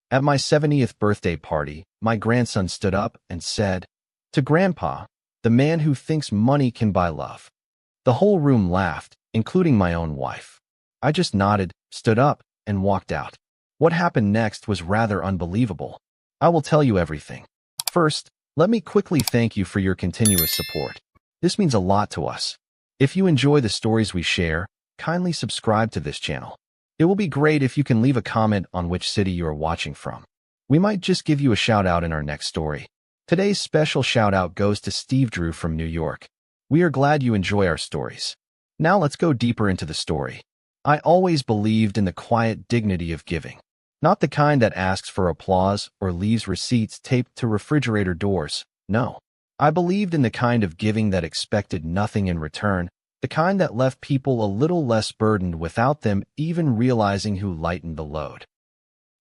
At my 70th birthday party, my grandson stood up and said, "To Grandpa, the man who thinks money can buy love." The whole room laughed, including my own wife. I just nodded, stood up, and walked out. What happened next was rather unbelievable. I will tell you everything. First, let me quickly thank you for your continuous support. This means a lot to us. If you enjoy the stories we share, kindly subscribe to this channel. It will be great if you can leave a comment on which city you are watching from. We might just give you a shout out in our next story. Today's special shout out goes to Steve Drew from New York. We are glad you enjoy our stories. Now let's go deeper into the story. I always believed in the quiet dignity of giving. Not the kind that asks for applause or leaves receipts taped to refrigerator doors. No. I believed in the kind of giving that expected nothing in return, the kind that left people a little less burdened without them even realizing who lightened the load.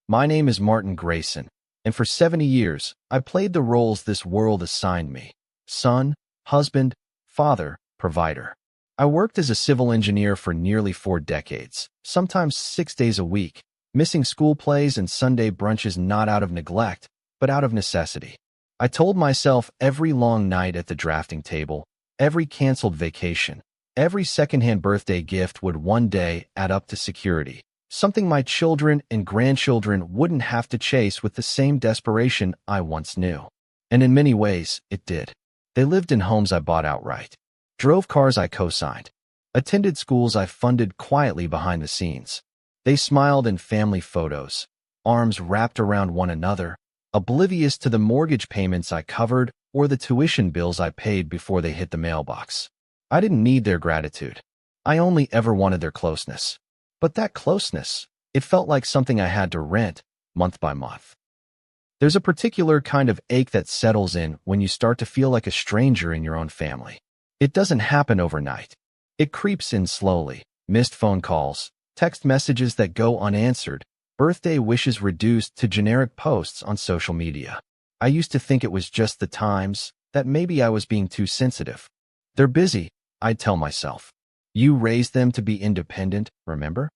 My name is Martin Grayson, and for 70 years, I played the roles this world assigned me: son, husband, father, provider. I worked as a civil engineer for nearly 4 decades, sometimes 6 days a week, missing school plays and Sunday brunches not out of neglect, but out of necessity. I told myself every long night at the drafting table, every canceled vacation, every secondhand birthday gift would one day add up to security, something my children and grandchildren wouldn't have to chase with the same desperation I once knew. And in many ways, it did. They lived in homes I bought outright, drove cars I co-signed, attended schools I funded quietly behind the scenes. They smiled in family photos, arms wrapped around one another, oblivious to the mortgage payments I covered or the tuition bills I paid before they hit the mailbox. I didn't need their gratitude. I only ever wanted their closeness. But that closeness, it felt like something I had to rent, month by month. There's a particular kind of ache that settles in when you start to feel like a stranger in your own family. It doesn't happen overnight. It creeps in slowly: missed phone calls, text messages that go unanswered, birthday wishes reduced to generic posts on social media. I used to think it was just the times, that maybe I was being too sensitive. They're busy, I'd tell myself. You raised them to be independent, remember?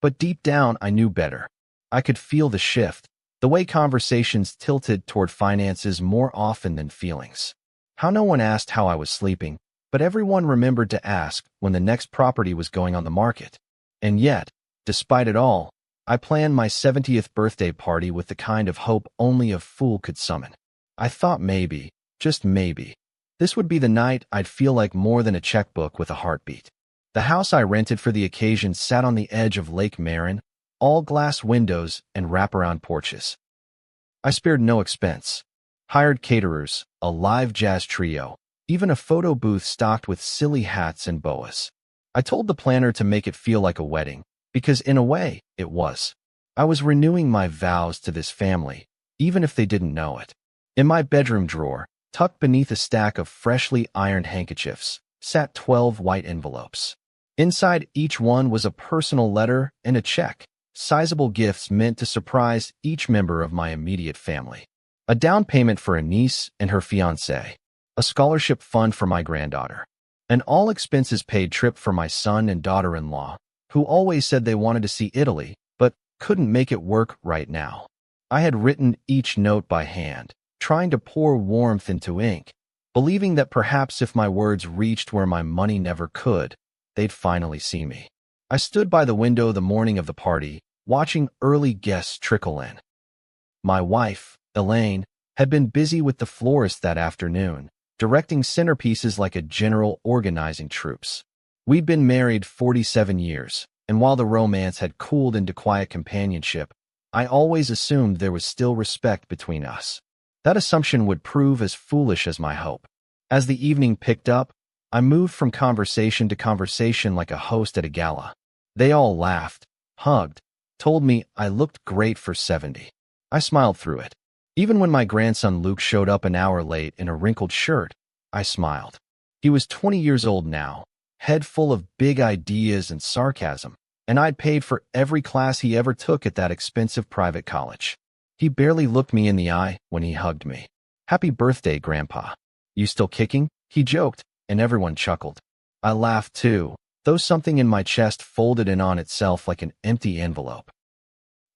But deep down, I knew better. I could feel the shift, the way conversations tilted toward finances more often than feelings. How no one asked how I was sleeping, but everyone remembered to ask when the next property was going on the market. And yet, despite it all, I planned my 70th birthday party with the kind of hope only a fool could summon. I thought maybe, just maybe, this would be the night I'd feel like more than a checkbook with a heartbeat. The house I rented for the occasion sat on the edge of Lake Marin, all glass windows and wraparound porches. I spared no expense. Hired caterers, a live jazz trio, even a photo booth stocked with silly hats and boas. I told the planner to make it feel like a wedding, because in a way, it was. I was renewing my vows to this family, even if they didn't know it. In my bedroom drawer, tucked beneath a stack of freshly ironed handkerchiefs, sat 12 white envelopes. Inside each one was a personal letter and a check, sizable gifts meant to surprise each member of my immediate family. A down payment for a niece and her fiancé, a scholarship fund for my granddaughter, an all-expenses-paid trip for my son and daughter-in-law, who always said they wanted to see Italy, but couldn't make it work right now. I had written each note by hand, trying to pour warmth into ink, believing that perhaps if my words reached where my money never could, they'd finally see me. I stood by the window the morning of the party, watching early guests trickle in. My wife, Elaine, had been busy with the florist that afternoon, directing centerpieces like a general organizing troops. We'd been married 47 years, and while the romance had cooled into quiet companionship, I always assumed there was still respect between us. That assumption would prove as foolish as my hope. As the evening picked up, I moved from conversation to conversation like a host at a gala. They all laughed, hugged, told me I looked great for 70. I smiled through it. Even when my grandson Luke showed up an hour late in a wrinkled shirt, I smiled. He was 20 years old now, head full of big ideas and sarcasm, and I'd paid for every class he ever took at that expensive private college. He barely looked me in the eye when he hugged me. "Happy birthday, Grandpa. You still kicking?" he joked, and everyone chuckled. I laughed too, though something in my chest folded in on itself like an empty envelope.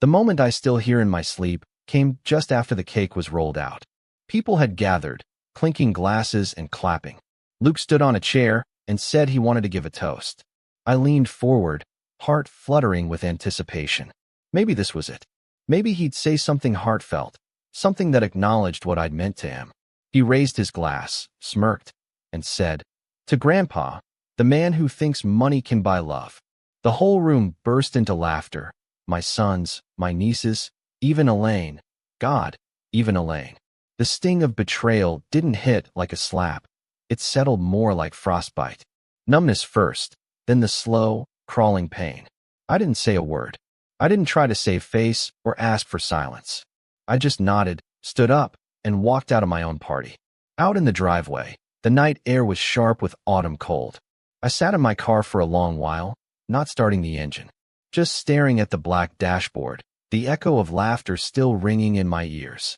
The moment I still hear in my sleep, came just after the cake was rolled out. People had gathered, clinking glasses and clapping. Luke stood on a chair and said he wanted to give a toast. I leaned forward, heart fluttering with anticipation. Maybe this was it. Maybe he'd say something heartfelt, something that acknowledged what I'd meant to him. He raised his glass, smirked, and said, "To Grandpa, the man who thinks money can buy love." The whole room burst into laughter. My sons, my nieces, even Elaine. God, even Elaine. The sting of betrayal didn't hit like a slap. It settled more like frostbite. Numbness first, then the slow, crawling pain. I didn't say a word. I didn't try to save face or ask for silence. I just nodded, stood up, and walked out of my own party. Out in the driveway, the night air was sharp with autumn cold. I sat in my car for a long while, not starting the engine, just staring at the black dashboard, the echo of laughter still ringing in my ears.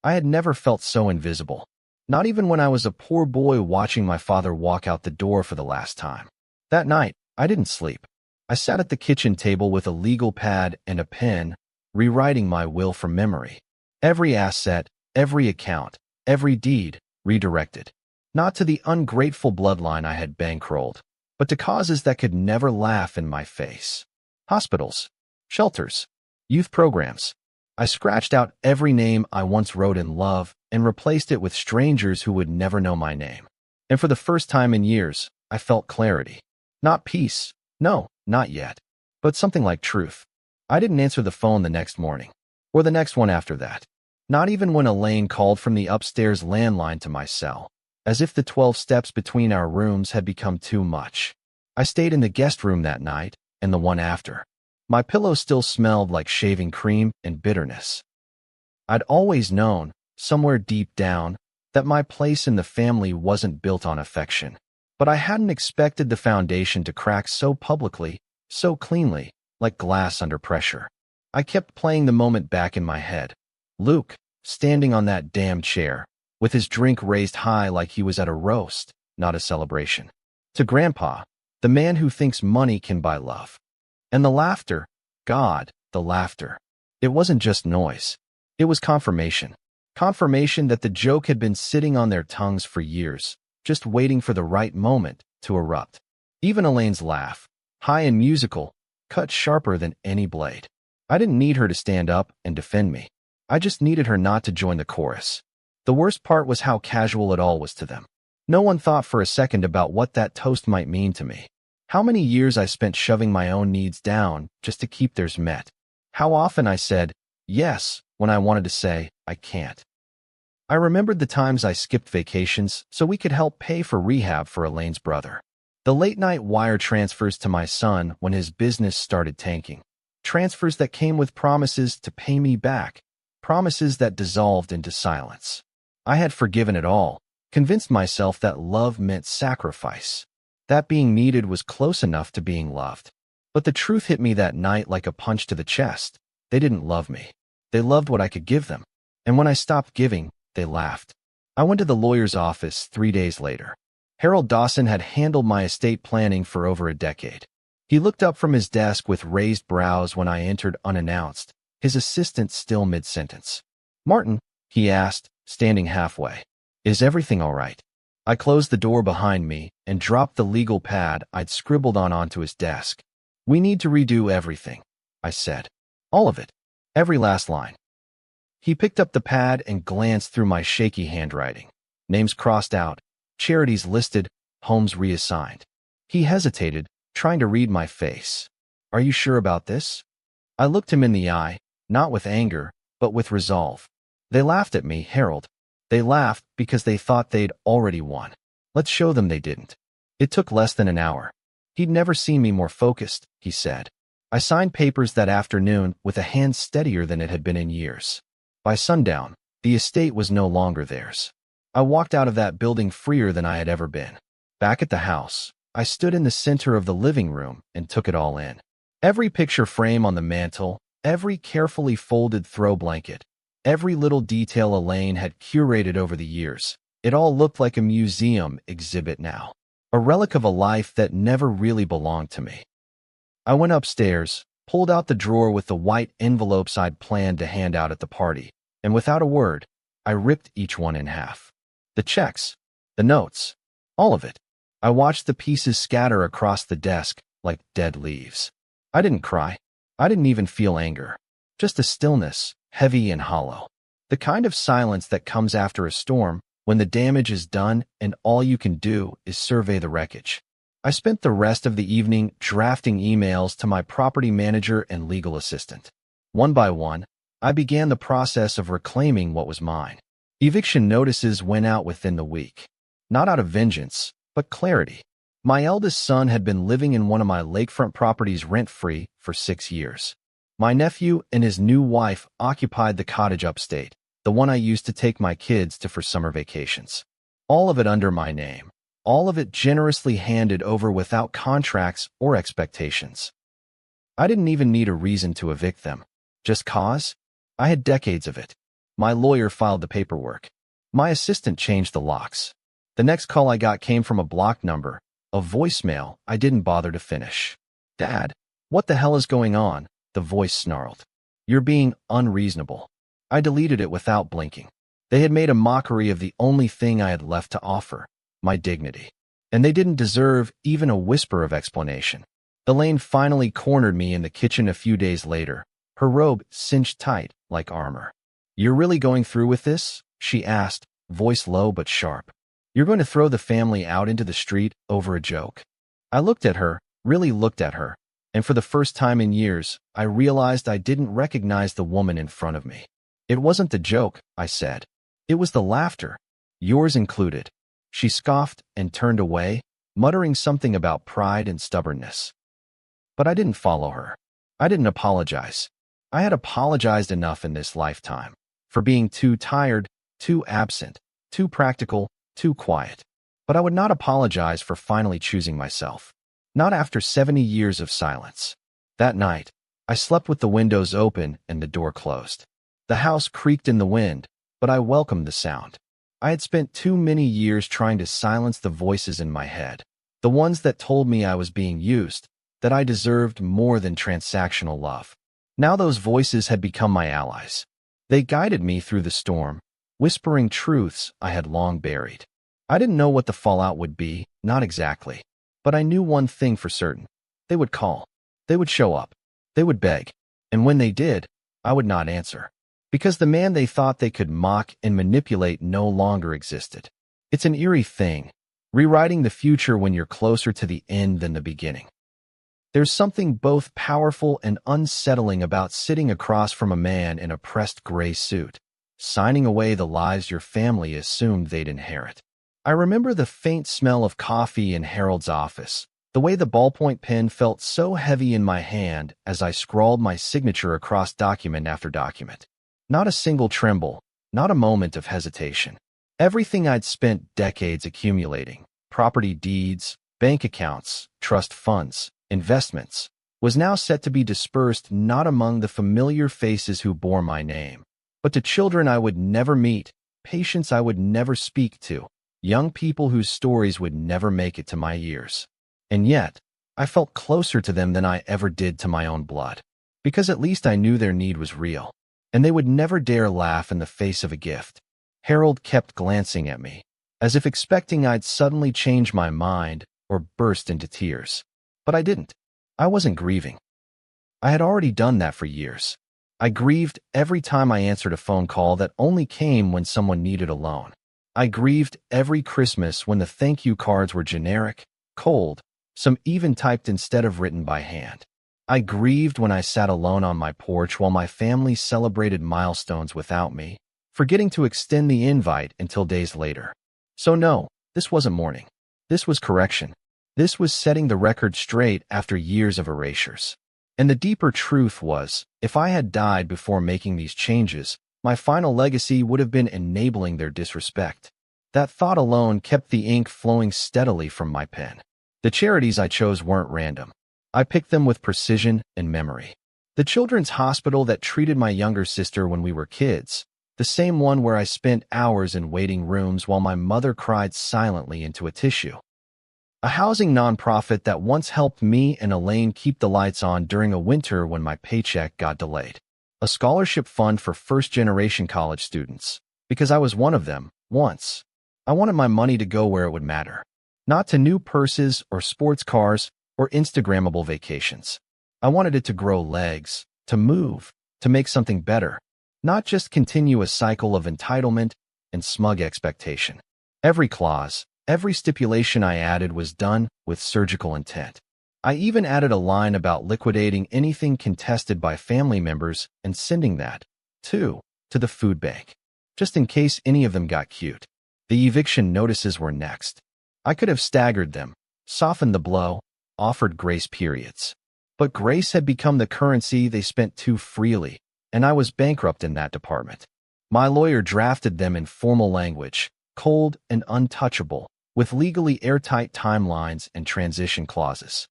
I had never felt so invisible, not even when I was a poor boy watching my father walk out the door for the last time. That night, I didn't sleep. I sat at the kitchen table with a legal pad and a pen, rewriting my will from memory. Every asset, every account, every deed, redirected. Not to the ungrateful bloodline I had bankrolled, but to causes that could never laugh in my face. Hospitals, shelters, youth programs. I scratched out every name I once wrote in love and replaced it with strangers who would never know my name. And for the first time in years, I felt clarity. Not peace. No, not yet. But something like truth. I didn't answer the phone the next morning, or the next one after that. Not even when Elaine called from the upstairs landline to my cell, as if the 12 steps between our rooms had become too much. I stayed in the guest room that night, and the one after. My pillow still smelled like shaving cream and bitterness. I'd always known, somewhere deep down, that my place in the family wasn't built on affection. But I hadn't expected the foundation to crack so publicly, so cleanly, like glass under pressure. I kept playing the moment back in my head. Luke, standing on that damn chair, with his drink raised high like he was at a roast, not a celebration. To Grandpa, the man who thinks money can buy love. And the laughter, God, the laughter. It wasn't just noise. It was confirmation. Confirmation that the joke had been sitting on their tongues for years, just waiting for the right moment to erupt. Even Elaine's laugh, high and musical, cut sharper than any blade. I didn't need her to stand up and defend me. I just needed her not to join the chorus. The worst part was how casual it all was to them. No one thought for a second about what that toast might mean to me. How many years I spent shoving my own needs down just to keep theirs met. How often I said, yes, when I wanted to say, I can't. I remembered the times I skipped vacations so we could help pay for rehab for Elaine's brother. The late-night wire transfers to my son when his business started tanking. Transfers that came with promises to pay me back. Promises that dissolved into silence. I had forgiven it all, convinced myself that love meant sacrifice. That being needed was close enough to being loved. But the truth hit me that night like a punch to the chest. They didn't love me. They loved what I could give them. And when I stopped giving, they laughed. I went to the lawyer's office 3 days later. Harold Dawson had handled my estate planning for over a decade. He looked up from his desk with raised brows when I entered unannounced, his assistant still mid-sentence. "Martin," he asked, standing halfway. "Is everything all right?" I closed the door behind me and dropped the legal pad I'd scribbled on onto his desk. "We need to redo everything," I said. "All of it. Every last line." He picked up the pad and glanced through my shaky handwriting. Names crossed out, charities listed, homes reassigned. He hesitated, trying to read my face. "Are you sure about this?" I looked him in the eye, not with anger, but with resolve. "They laughed at me, Harold. They laughed because they thought they'd already won. Let's show them they didn't." It took less than an hour. He'd never seen me more focused, he said. I signed papers that afternoon with a hand steadier than it had been in years. By sundown, the estate was no longer theirs. I walked out of that building freer than I had ever been. Back at the house, I stood in the center of the living room and took it all in. Every picture frame on the mantel, every carefully folded throw blanket, every little detail Elaine had curated over the years. It all looked like a museum exhibit now, a relic of a life that never really belonged to me. I went upstairs, pulled out the drawer with the white envelopes I'd planned to hand out at the party, and without a word, I ripped each one in half. The checks, the notes, all of it. I watched the pieces scatter across the desk like dead leaves. I didn't cry. I didn't even feel anger. Just a stillness, heavy and hollow. The kind of silence that comes after a storm, when the damage is done and all you can do is survey the wreckage. I spent the rest of the evening drafting emails to my property manager and legal assistant. One by one, I began the process of reclaiming what was mine. Eviction notices went out within the week. Not out of vengeance, but clarity. My eldest son had been living in one of my lakefront properties rent-free for 6 years. My nephew and his new wife occupied the cottage upstate, the one I used to take my kids to for summer vacations. All of it under my name. All of it generously handed over without contracts or expectations. I didn't even need a reason to evict them. Just cause? I had decades of it. My lawyer filed the paperwork. My assistant changed the locks. The next call I got came from a blocked number, a voicemail I didn't bother to finish. "Dad, what the hell is going on?" the voice snarled. "You're being unreasonable." I deleted it without blinking. They had made a mockery of the only thing I had left to offer, my dignity. And they didn't deserve even a whisper of explanation. Elaine finally cornered me in the kitchen a few days later, her robe cinched tight like armor. "You're really going through with this?" she asked, voice low but sharp. "You're going to throw the family out into the street over a joke?" I looked at her, really looked at her, and for the first time in years, I realized I didn't recognize the woman in front of me. "It wasn't the joke," I said. "It was the laughter, yours included." She scoffed and turned away, muttering something about pride and stubbornness. But I didn't follow her. I didn't apologize. I had apologized enough in this lifetime for being too tired, too absent, too practical, too quiet. But I would not apologize for finally choosing myself. Not after 70 years of silence. That night, I slept with the windows open and the door closed. The house creaked in the wind, but I welcomed the sound. I had spent too many years trying to silence the voices in my head, the ones that told me I was being used, that I deserved more than transactional love. Now those voices had become my allies. They guided me through the storm, whispering truths I had long buried. I didn't know what the fallout would be, not exactly. But I knew one thing for certain. They would call. They would show up. They would beg. And when they did, I would not answer. Because the man they thought they could mock and manipulate no longer existed. It's an eerie thing, rewriting the future when you're closer to the end than the beginning. There's something both powerful and unsettling about sitting across from a man in a pressed gray suit, signing away the lives your family assumed they'd inherit. I remember the faint smell of coffee in Harold's office, the way the ballpoint pen felt so heavy in my hand as I scrawled my signature across document after document. Not a single tremble, not a moment of hesitation. Everything I'd spent decades accumulating, property deeds, bank accounts, trust funds, investments, was now set to be dispersed not among the familiar faces who bore my name, but to children I would never meet, patients I would never speak to, young people whose stories would never make it to my ears. And yet, I felt closer to them than I ever did to my own blood, because at least I knew their need was real, and they would never dare laugh in the face of a gift. Harold kept glancing at me, as if expecting I'd suddenly change my mind or burst into tears. But I didn't. I wasn't grieving. I had already done that for years. I grieved every time I answered a phone call that only came when someone needed a loan. I grieved every Christmas when the thank you cards were generic, cold, some even typed instead of written by hand. I grieved when I sat alone on my porch while my family celebrated milestones without me, forgetting to extend the invite until days later. So no, this wasn't mourning. This was correction. This was setting the record straight after years of erasures. And the deeper truth was, if I had died before making these changes, my final legacy would have been enabling their disrespect. That thought alone kept the ink flowing steadily from my pen. The charities I chose weren't random. I picked them with precision and memory. The children's hospital that treated my younger sister when we were kids, the same one where I spent hours in waiting rooms while my mother cried silently into a tissue. a housing nonprofit that once helped me and Elaine keep the lights on during a winter when my paycheck got delayed, a scholarship fund for first-generation college students, because I was one of them, once. I wanted my money to go where it would matter, not to new purses or sports cars or Instagrammable vacations. I wanted it to grow legs, to move, to make something better, not just continue a cycle of entitlement and smug expectation. Every clause, every stipulation I added was done with surgical intent. I even added a line about liquidating anything contested by family members and sending that, too, to the food bank, just in case any of them got cute. The eviction notices were next. I could have staggered them, softened the blow, offered grace periods. But grace had become the currency they spent too freely, and I was bankrupt in that department. My lawyer drafted them in formal language, cold and untouchable, with legally airtight timelines and transition clauses.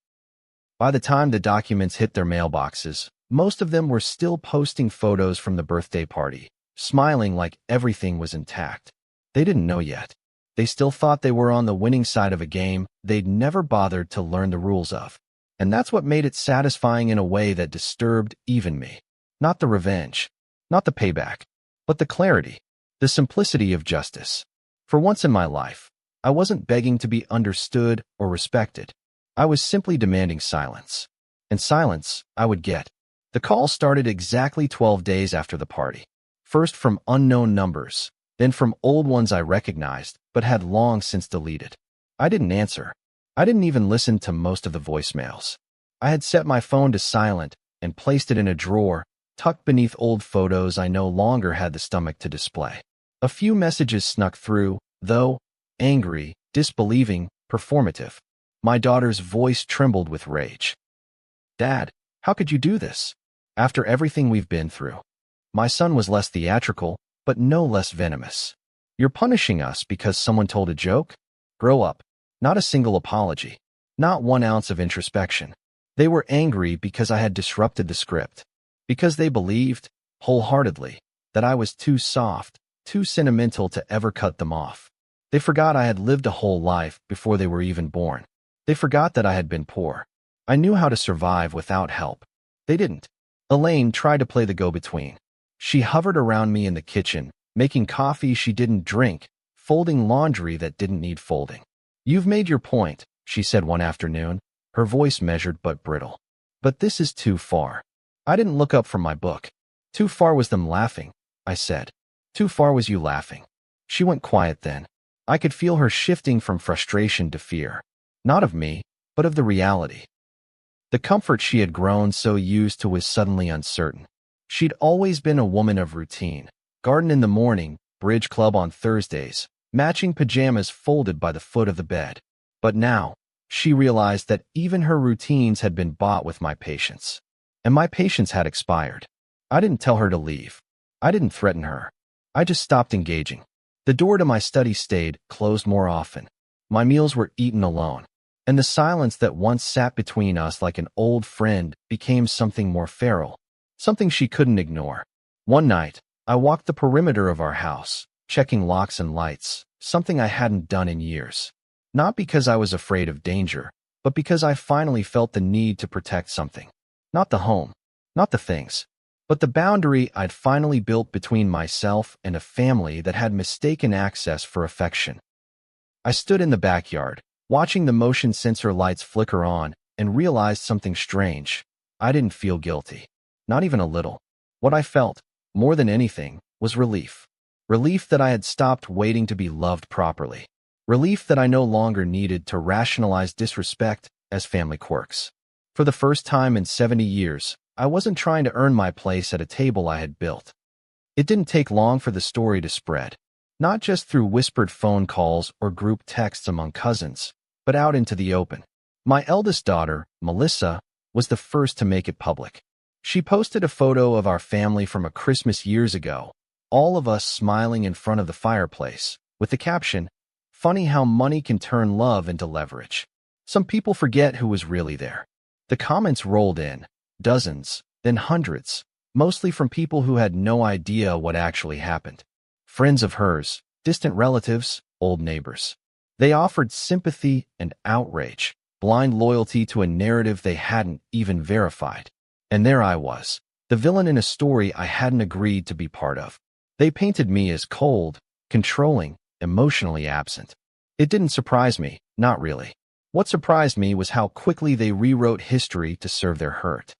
By the time the documents hit their mailboxes, most of them were still posting photos from the birthday party, smiling like everything was intact. They didn't know yet. They still thought they were on the winning side of a game they'd never bothered to learn the rules of. And that's what made it satisfying in a way that disturbed even me. Not the revenge, not the payback, but the clarity, the simplicity of justice. For once in my life, I wasn't begging to be understood or respected. I was simply demanding silence. And silence I would get. The call started exactly 12 days after the party. First from unknown numbers, then from old ones I recognized but had long since deleted. I didn't answer. I didn't even listen to most of the voicemails. I had set my phone to silent and placed it in a drawer, tucked beneath old photos I no longer had the stomach to display. A few messages snuck through, though, angry, disbelieving, performative. My daughter's voice trembled with rage. "Dad, how could you do this? After everything we've been through." My son was less theatrical, but no less venomous. "You're punishing us because someone told a joke? Grow up." Not a single apology. Not 1 ounce of introspection. They were angry because I had disrupted the script. Because they believed, wholeheartedly, that I was too soft, too sentimental to ever cut them off. They forgot I had lived a whole life before they were even born. They forgot that I had been poor. I knew how to survive without help. They didn't. Elaine tried to play the go-between. She hovered around me in the kitchen, making coffee she didn't drink, folding laundry that didn't need folding. "You've made your point," she said one afternoon, her voice measured but brittle. "But this is too far." I didn't look up from my book. "Too far was them laughing," I said. "Too far was you laughing." She went quiet then. I could feel her shifting from frustration to fear. Not of me, but of the reality. The comfort she had grown so used to was suddenly uncertain. She'd always been a woman of routine. Garden in the morning, bridge club on Thursdays, matching pajamas folded by the foot of the bed. But now, she realized that even her routines had been bought with my patience. And my patience had expired. I didn't tell her to leave. I didn't threaten her. I just stopped engaging. The door to my study stayed closed more often. My meals were eaten alone. And the silence that once sat between us like an old friend became something more feral, something she couldn't ignore. One night, I walked the perimeter of our house, checking locks and lights, something I hadn't done in years. Not because I was afraid of danger, but because I finally felt the need to protect something. Not the home, not the things, but the boundary I'd finally built between myself and a family that had mistaken access for affection. I stood in the backyard, watching the motion sensor lights flicker on, and realized something strange. I didn't feel guilty. Not even a little. What I felt, more than anything, was relief. Relief that I had stopped waiting to be loved properly. Relief that I no longer needed to rationalize disrespect as family quirks. For the first time in 70 years, I wasn't trying to earn my place at a table I had built. It didn't take long for the story to spread. Not just through whispered phone calls or group texts among cousins, but out into the open. My eldest daughter, Melissa, was the first to make it public. She posted a photo of our family from a Christmas years ago, all of us smiling in front of the fireplace, with the caption, "Funny how money can turn love into leverage." Some people forget who was really there. The comments rolled in, dozens, then hundreds, mostly from people who had no idea what actually happened. Friends of hers, distant relatives, old neighbors. They offered sympathy and outrage, blind loyalty to a narrative they hadn't even verified. And there I was, the villain in a story I hadn't agreed to be part of. They painted me as cold, controlling, emotionally absent. It didn't surprise me, not really. What surprised me was how quickly they rewrote history to serve their hurt.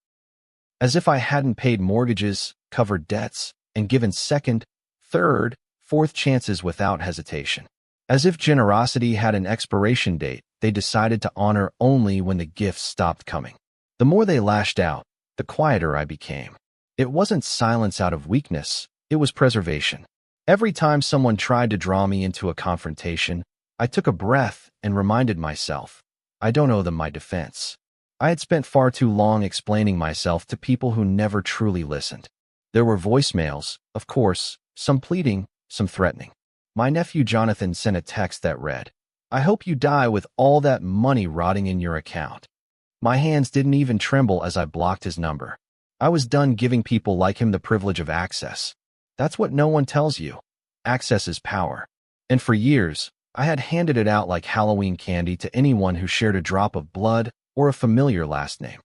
As if I hadn't paid mortgages, covered debts, and given second, third, fourth chances without hesitation. As if generosity had an expiration date, they decided to honor only when the gifts stopped coming. The more they lashed out, the quieter I became. It wasn't silence out of weakness, it was preservation. Every time someone tried to draw me into a confrontation, I took a breath and reminded myself, I don't owe them my defense. I had spent far too long explaining myself to people who never truly listened. There were voicemails, of course, some pleading, some threatening. My nephew Jonathan sent a text that read, I hope you die with all that money rotting in your account. My hands didn't even tremble as I blocked his number. I was done giving people like him the privilege of access. That's what no one tells you. Access is power. And for years, I had handed it out like Halloween candy to anyone who shared a drop of blood or a familiar last name.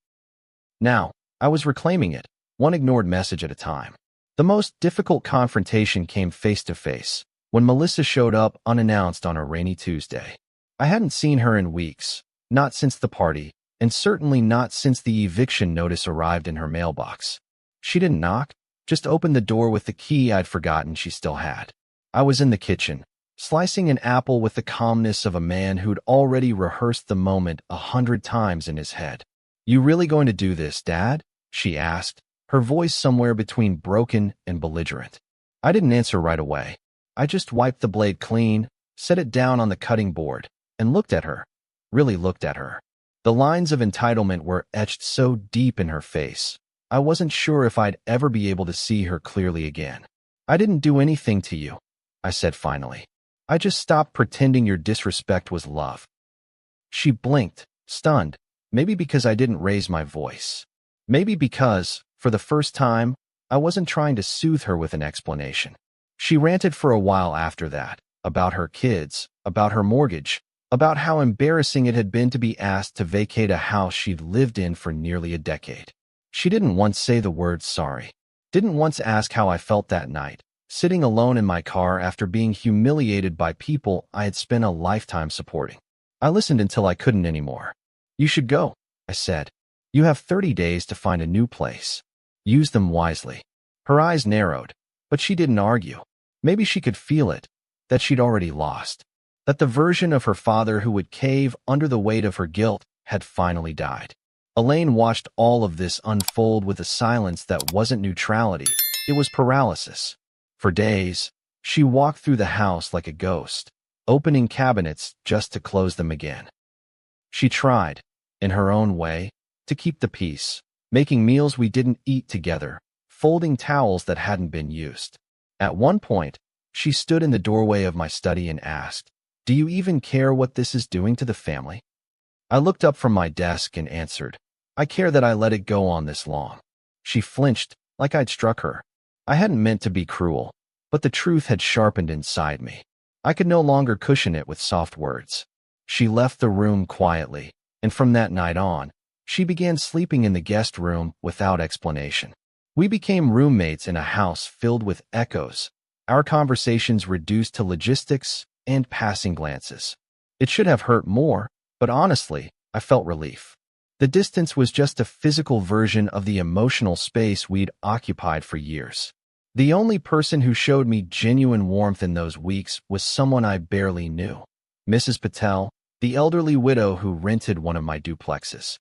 Now, I was reclaiming it, one ignored message at a time. The most difficult confrontation came face to face, when Melissa showed up unannounced on a rainy Tuesday. I hadn't seen her in weeks, not since the party, and certainly not since the eviction notice arrived in her mailbox. She didn't knock, just opened the door with the key I'd forgotten she still had. I was in the kitchen, slicing an apple with the calmness of a man who'd already rehearsed the moment 100 times in his head. You really going to do this, Dad? She asked, her voice somewhere between broken and belligerent. I didn't answer right away. I just wiped the blade clean, set it down on the cutting board, and looked at her. Really looked at her. The lines of entitlement were etched so deep in her face, I wasn't sure if I'd ever be able to see her clearly again. I didn't do anything to you, I said finally. I just stopped pretending your disrespect was love. She blinked, stunned, maybe because I didn't raise my voice. Maybe because, for the first time, I wasn't trying to soothe her with an explanation. She ranted for a while after that, about her kids, about her mortgage, about how embarrassing it had been to be asked to vacate a house she'd lived in for nearly a decade. She didn't once say the word sorry. Didn't once ask how I felt that night, sitting alone in my car after being humiliated by people I had spent a lifetime supporting. I listened until I couldn't anymore. You should go, I said. You have 30 days to find a new place. Use them wisely. Her eyes narrowed, but she didn't argue. Maybe she could feel it, that she'd already lost. That the version of her father who would cave under the weight of her guilt had finally died. Elaine watched all of this unfold with a silence that wasn't neutrality, it was paralysis. For days, she walked through the house like a ghost, opening cabinets just to close them again. She tried, in her own way, to keep the peace, making meals we didn't eat together, folding towels that hadn't been used. At one point, she stood in the doorway of my study and asked, Do you even care what this is doing to the family? I looked up from my desk and answered, I care that I let it go on this long. She flinched, like I'd struck her. I hadn't meant to be cruel, but the truth had sharpened inside me. I could no longer cushion it with soft words. She left the room quietly, and from that night on, she began sleeping in the guest room without explanation. We became roommates in a house filled with echoes, our conversations reduced to logistics and passing glances. It should have hurt more, but honestly, I felt relief. The distance was just a physical version of the emotional space we'd occupied for years. The only person who showed me genuine warmth in those weeks was someone I barely knew. Mrs. Patel, the elderly widow who rented one of my duplexes.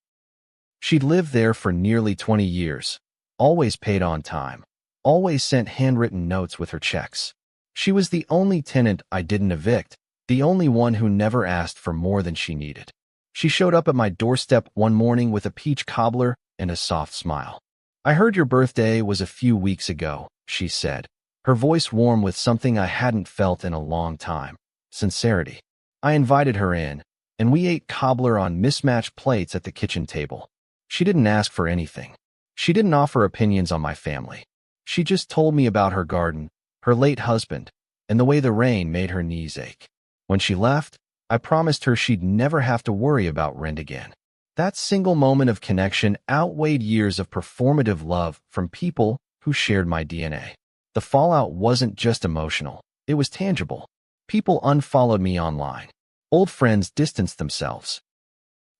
She'd lived there for nearly 20 years, always paid on time, always sent handwritten notes with her checks. She was the only tenant I didn't evict, the only one who never asked for more than she needed. She showed up at my doorstep one morning with a peach cobbler and a soft smile. I heard your birthday was a few weeks ago, she said, her voice warm with something I hadn't felt in a long time, sincerity. I invited her in, and we ate cobbler on mismatched plates at the kitchen table. She didn't ask for anything. She didn't offer opinions on my family. She just told me about her garden, her late husband, and the way the rain made her knees ache. When she left, I promised her she'd never have to worry about rent again. That single moment of connection outweighed years of performative love from people who shared my DNA. The fallout wasn't just emotional, it was tangible. People unfollowed me online. Old friends distanced themselves.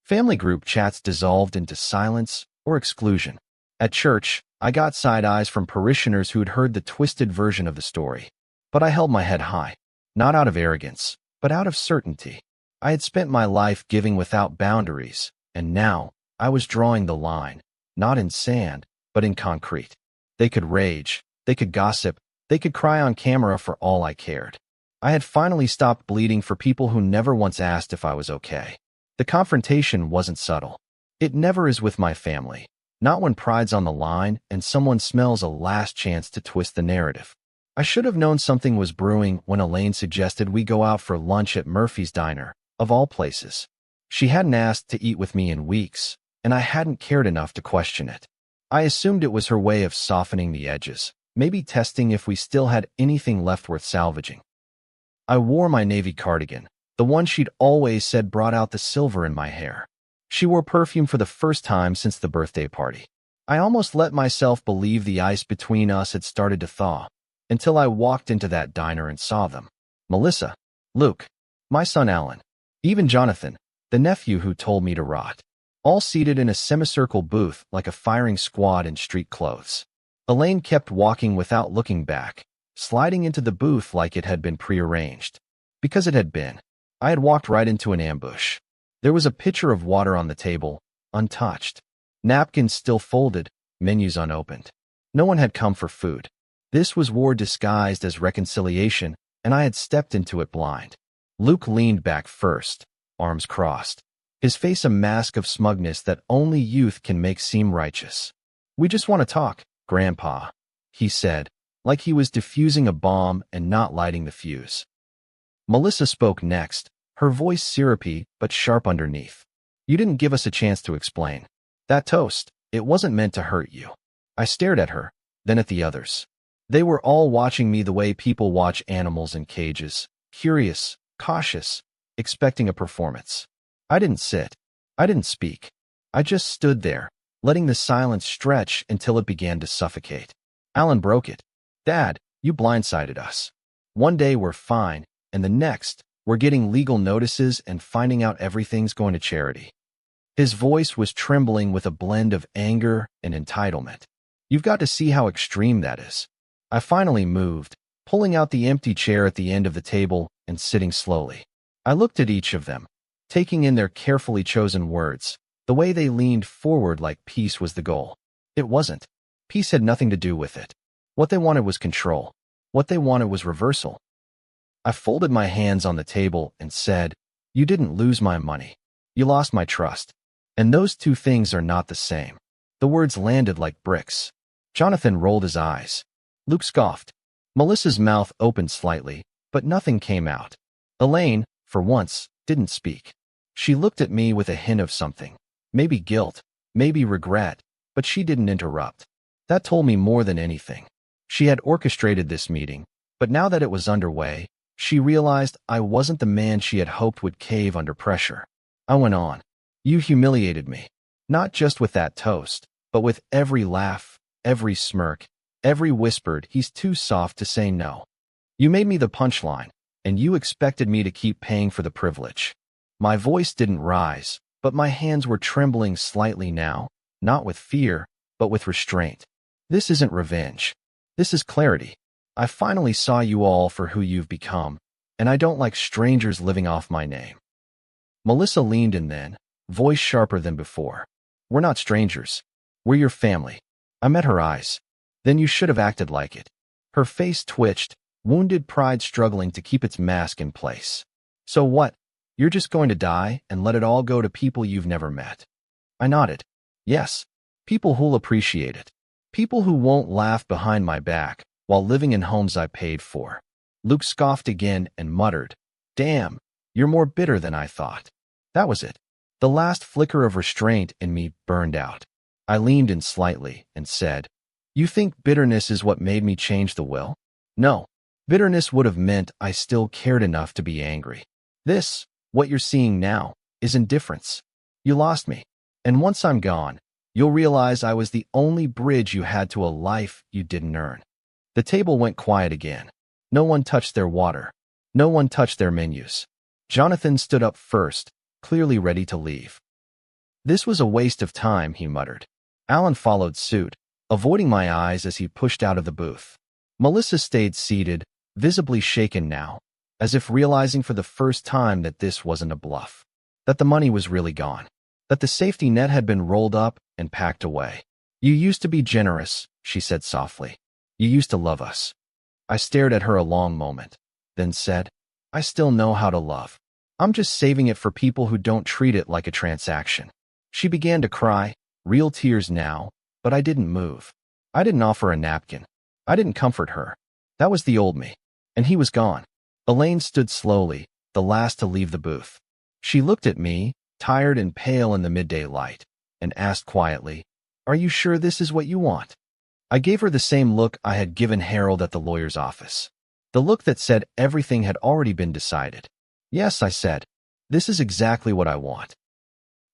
Family group chats dissolved into silence or exclusion. At church, I got side eyes from parishioners who had heard the twisted version of the story. But I held my head high, not out of arrogance, but out of certainty. I had spent my life giving without boundaries, and now I was drawing the line, not in sand, but in concrete. They could rage, they could gossip, they could cry on camera for all I cared. I had finally stopped bleeding for people who never once asked if I was okay. The confrontation wasn't subtle. It never is with my family, not when pride's on the line and someone smells a last chance to twist the narrative. I should have known something was brewing when Elaine suggested we go out for lunch at Murphy's Diner, of all places. She hadn't asked to eat with me in weeks, and I hadn't cared enough to question it. I assumed it was her way of softening the edges, maybe testing if we still had anything left worth salvaging. I wore my navy cardigan, the one she'd always said brought out the silver in my hair. She wore perfume for the first time since the birthday party. I almost let myself believe the ice between us had started to thaw, until I walked into that diner and saw them. Melissa, Luke, my son Alan, even Jonathan, the nephew who told me to rot, all seated in a semicircle booth like a firing squad in street clothes. Elaine kept walking without looking back, sliding into the booth like it had been prearranged. Because it had been. I had walked right into an ambush. There was a pitcher of water on the table, untouched. Napkins still folded, menus unopened. No one had come for food. This was war disguised as reconciliation, and I had stepped into it blind. Luke leaned back first, arms crossed, his face a mask of smugness that only youth can make seem righteous. "We just want to talk, Grandpa," he said, like he was defusing a bomb and not lighting the fuse. Melissa spoke next, her voice syrupy but sharp underneath. "You didn't give us a chance to explain. That toast, it wasn't meant to hurt you." I stared at her, then at the others. They were all watching me the way people watch animals in cages, curious, cautious, expecting a performance. I didn't sit. I didn't speak. I just stood there, letting the silence stretch until it began to suffocate. Alan broke it. "Dad, you blindsided us. One day we're fine, and the next, we're getting legal notices and finding out everything's going to charity." His voice was trembling with a blend of anger and entitlement. "You've got to see how extreme that is." I finally moved, pulling out the empty chair at the end of the table and sitting slowly. I looked at each of them, taking in their carefully chosen words, the way they leaned forward like peace was the goal. It wasn't. Peace had nothing to do with it. What they wanted was control. What they wanted was reversal. I folded my hands on the table and said, "You didn't lose my money. You lost my trust. And those two things are not the same." The words landed like bricks. Jonathan rolled his eyes. Luke scoffed. Melissa's mouth opened slightly, but nothing came out. Elaine, for once, didn't speak. She looked at me with a hint of something. Maybe guilt, maybe regret, but she didn't interrupt. That told me more than anything. She had orchestrated this meeting, but now that it was underway, she realized I wasn't the man she had hoped would cave under pressure. I went on. "You humiliated me. Not just with that toast, but with every laugh, every smirk, every whispered, 'He's too soft to say no.' You made me the punchline, and you expected me to keep paying for the privilege." My voice didn't rise, but my hands were trembling slightly now, not with fear, but with restraint. "This isn't revenge. This is clarity. I finally saw you all for who you've become, and I don't like strangers living off my name." Melissa leaned in then, voice sharper than before. "We're not strangers. We're your family." I met her eyes. "Then you should have acted like it." Her face twitched, wounded pride struggling to keep its mask in place. "So what? You're just going to die and let it all go to people you've never met?" I nodded. "Yes. People who'll appreciate it. People who won't laugh behind my back while living in homes I paid for." Luke scoffed again and muttered, "Damn, you're more bitter than I thought." That was it. The last flicker of restraint in me burned out. I leaned in slightly and said, "You think bitterness is what made me change the will?" "No. Bitterness would have meant I still cared enough to be angry. This, What you're seeing now is indifference. You lost me. And once I'm gone, you'll realize I was the only bridge you had to a life you didn't earn. The table went quiet again. No one touched their water. No one touched their menus. Jonathan stood up first, clearly ready to leave. This was a waste of time, he muttered. Alan followed suit, avoiding my eyes as he pushed out of the booth. Melissa stayed seated, visibly shaken now, as if realizing for the first time that this wasn't a bluff, that the money was really gone, that the safety net had been rolled up and packed away. You used to be generous, she said softly. You used to love us. I stared at her a long moment, then said, I still know how to love. I'm just saving it for people who don't treat it like a transaction. She began to cry, real tears now, but I didn't move. I didn't offer a napkin. I didn't comfort her. That was the old me. And he was gone. Elaine stood slowly, the last to leave the booth. She looked at me, tired and pale in the midday light, and asked quietly, Are you sure this is what you want? I gave her the same look I had given Harold at the lawyer's office. The look that said everything had already been decided. Yes, I said, this is exactly what I want.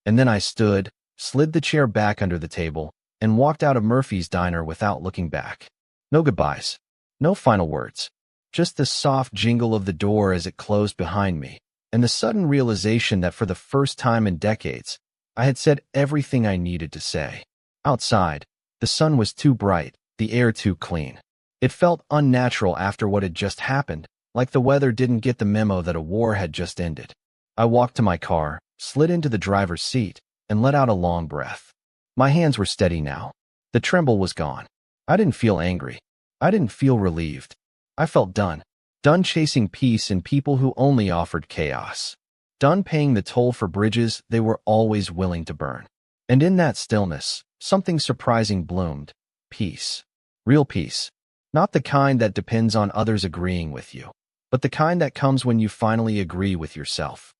And then I stood, slid the chair back under the table, and walked out of Murphy's diner without looking back. No goodbyes. No final words. Just the soft jingle of the door as it closed behind me, and the sudden realization that for the first time in decades, I had said everything I needed to say. Outside, the sun was too bright, the air too clean. It felt unnatural after what had just happened, like the weather didn't get the memo that a war had just ended. I walked to my car, slid into the driver's seat, and let out a long breath. My hands were steady now. The tremble was gone. I didn't feel angry. I didn't feel relieved. I felt done. Done chasing peace in people who only offered chaos. Done paying the toll for bridges they were always willing to burn. And in that stillness, something surprising bloomed. Peace. Real peace. Not the kind that depends on others agreeing with you, but the kind that comes when you finally agree with yourself.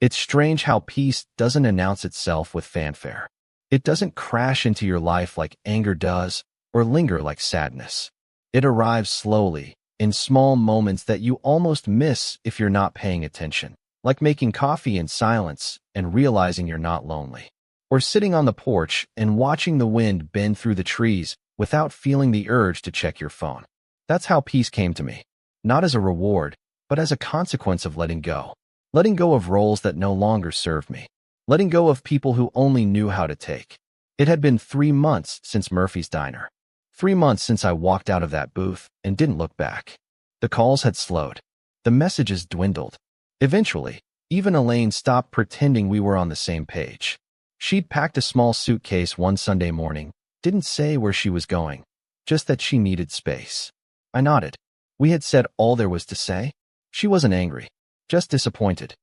It's strange how peace doesn't announce itself with fanfare. It doesn't crash into your life like anger does, or linger like sadness. It arrives slowly, in small moments that you almost miss if you're not paying attention, like making coffee in silence and realizing you're not lonely. Or sitting on the porch and watching the wind bend through the trees without feeling the urge to check your phone. That's how peace came to me, not as a reward, but as a consequence of letting go. Letting go of roles that no longer served me. Letting go of people who only knew how to take. It had been 3 months since Murphy's diner. 3 months since I walked out of that booth and didn't look back. The calls had slowed. The messages dwindled. Eventually, even Elaine stopped pretending we were on the same page. She'd packed a small suitcase one Sunday morning, didn't say where she was going, just that she needed space. I nodded. We had said all there was to say. She wasn't angry, just disappointed.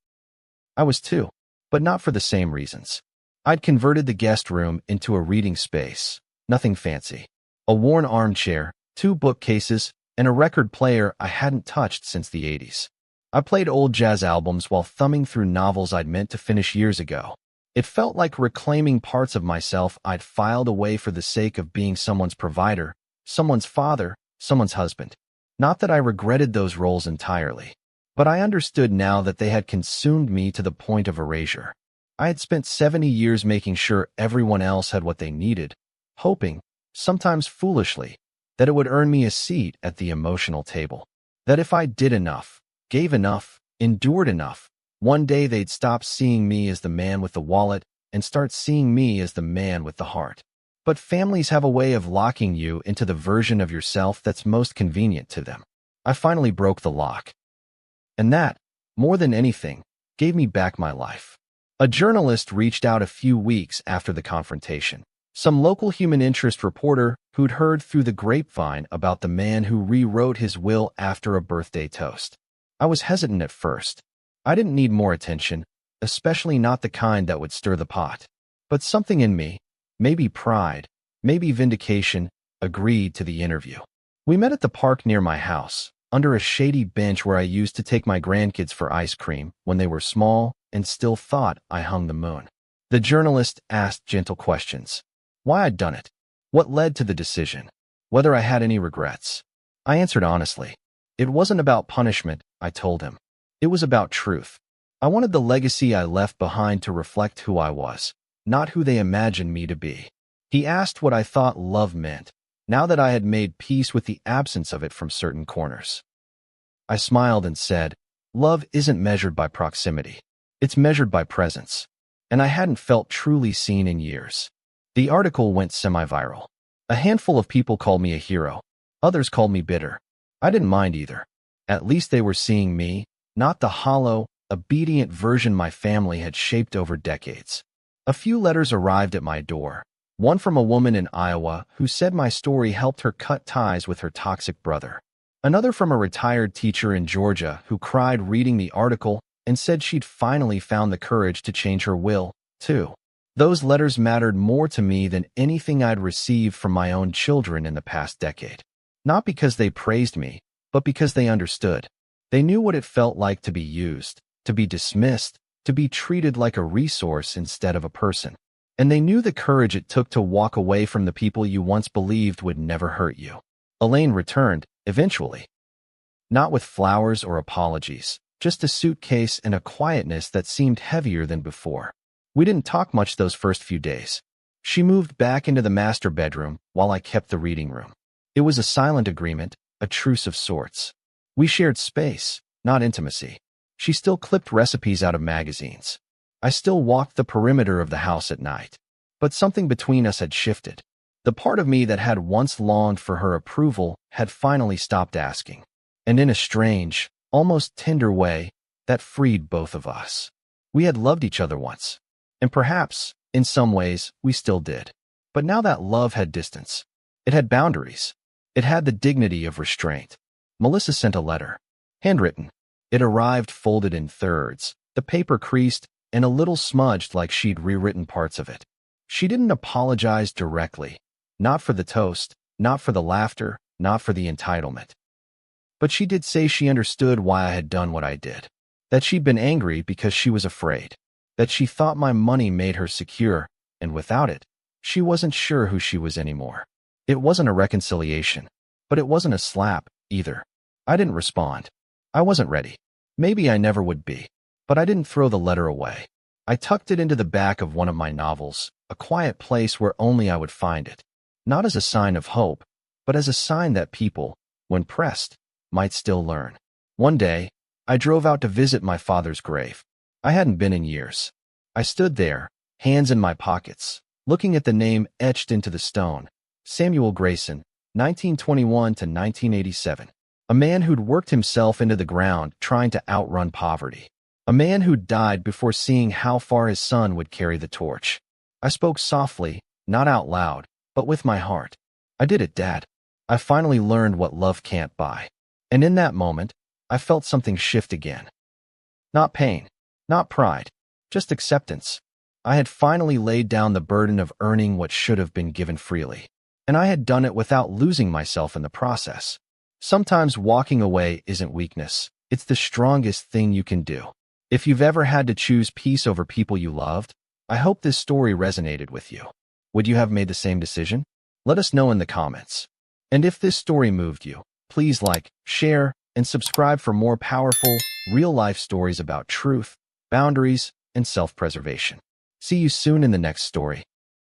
I was too, but not for the same reasons. I'd converted the guest room into a reading space, nothing fancy. A worn armchair, 2 bookcases, and a record player I hadn't touched since the 80s. I played old jazz albums while thumbing through novels I'd meant to finish years ago. It felt like reclaiming parts of myself I'd filed away for the sake of being someone's provider, someone's father, someone's husband. Not that I regretted those roles entirely, but I understood now that they had consumed me to the point of erasure. I had spent 70 years making sure everyone else had what they needed, hoping, sometimes foolishly, that it would earn me a seat at the emotional table. That if I did enough, gave enough, endured enough, one day they'd stop seeing me as the man with the wallet and start seeing me as the man with the heart. But families have a way of locking you into the version of yourself that's most convenient to them. I finally broke the lock. And that, more than anything, gave me back my life. A journalist reached out a few weeks after the confrontation. Some local human interest reporter who'd heard through the grapevine about the man who rewrote his will after a birthday toast. I was hesitant at first. I didn't need more attention, especially not the kind that would stir the pot. But something in me, maybe pride, maybe vindication, agreed to the interview. We met at the park near my house, under a shady bench where I used to take my grandkids for ice cream when they were small and still thought I hung the moon. The journalist asked gentle questions. Why I'd done it. What led to the decision. Whether I had any regrets. I answered honestly. It wasn't about punishment, I told him. It was about truth. I wanted the legacy I left behind to reflect who I was, not who they imagined me to be. He asked what I thought love meant, now that I had made peace with the absence of it from certain corners. I smiled and said, love isn't measured by proximity. It's measured by presence. And I hadn't felt truly seen in years. The article went semi-viral. A handful of people called me a hero. Others called me bitter. I didn't mind either. At least they were seeing me, not the hollow, obedient version my family had shaped over decades. A few letters arrived at my door. One from a woman in Iowa who said my story helped her cut ties with her toxic brother. Another from a retired teacher in Georgia who cried reading the article and said she'd finally found the courage to change her will, too. Those letters mattered more to me than anything I'd received from my own children in the past decade. Not because they praised me, but because they understood. They knew what it felt like to be used, to be dismissed, to be treated like a resource instead of a person. And they knew the courage it took to walk away from the people you once believed would never hurt you. Elaine returned, eventually. Not with flowers or apologies, just a suitcase and a quietness that seemed heavier than before. We didn't talk much those first few days. She moved back into the master bedroom while I kept the reading room. It was a silent agreement, a truce of sorts. We shared space, not intimacy. She still clipped recipes out of magazines. I still walked the perimeter of the house at night. But something between us had shifted. The part of me that had once longed for her approval had finally stopped asking. And in a strange, almost tender way, that freed both of us. We had loved each other once. And perhaps, in some ways, we still did. But now that love had distance. It had boundaries. It had the dignity of restraint. Melissa sent a letter. Handwritten. It arrived folded in thirds, the paper creased, and a little smudged like she'd rewritten parts of it. She didn't apologize directly. Not for the toast, not for the laughter, not for the entitlement. But she did say she understood why I had done what I did. That she'd been angry because she was afraid. That she thought my money made her secure, and without it, she wasn't sure who she was anymore. It wasn't a reconciliation, but it wasn't a slap, either. I didn't respond. I wasn't ready. Maybe I never would be. But I didn't throw the letter away. I tucked it into the back of one of my novels, a quiet place where only I would find it. Not as a sign of hope, but as a sign that people, when pressed, might still learn. One day, I drove out to visit my father's grave. I hadn't been in years. I stood there, hands in my pockets, looking at the name etched into the stone. Samuel Grayson, 1921 to 1987. A man who'd worked himself into the ground trying to outrun poverty. A man who'd died before seeing how far his son would carry the torch. I spoke softly, not out loud, but with my heart. I did it, Dad. I finally learned what love can't buy. And in that moment, I felt something shift again. Not pain, not pride, just acceptance. I had finally laid down the burden of earning what should have been given freely. And I had done it without losing myself in the process. Sometimes walking away isn't weakness. It's the strongest thing you can do. If you've ever had to choose peace over people you loved, I hope this story resonated with you. Would you have made the same decision? Let us know in the comments. And if this story moved you, please like, share, and subscribe for more powerful, real-life stories about truth, boundaries, and self-preservation. See you soon in the next story.